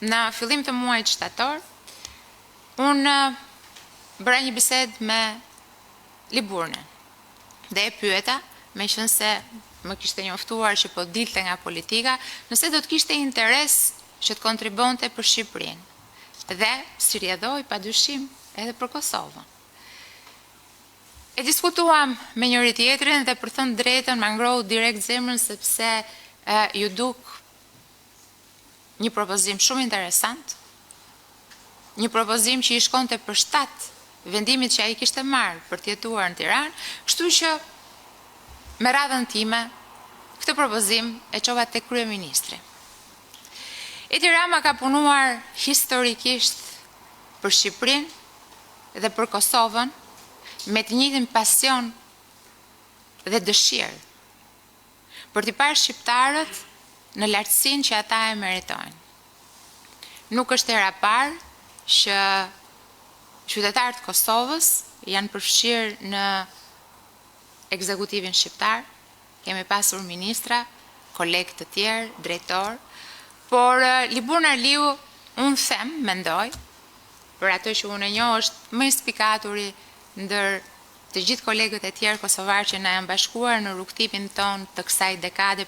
në fillim të muajit shtator, unë bëra një bisedë me Liburnën dhe e pyeta, me qenë se më kishte njoftuar që po dilte nga politika, nëse do të kishte interes që të kontribonte për Shqipërinë. Dhe si rjedhoi padyshim edhe për Kosovën. E diskutuam me njëri tjetrin dhe për thënë drejtën më ngrohu direkt zemrën sepse ju duk një propozim shumë interesant, një propozim që i shkonte për shtat vendimit që ai kishte marrë për të jetuar në Tiranë, kështu që me radhën time këtë propozim e çova tek kryeministri. Edi Rama ka punuar historikisht për Shqipërinë dhe për Kosovën me të njëjtin pasion dhe dëshirë për t'i parë shqiptarët në lartësinë që ata e meritojnë. Nuk është hera parë që qytetarët e Kosovës janë përfshirë në ekzekutivin shqiptar, kemi pasur ministra, kolegë të tjerë, drejtor, por Liburna Liu, unë them, mendoj, për ato që unë e njoh është më i spikaturi ndër të gjithë kolegët e tjerë kosovarë që na janë bashkuar në rrugtimin ton të kësaj dekade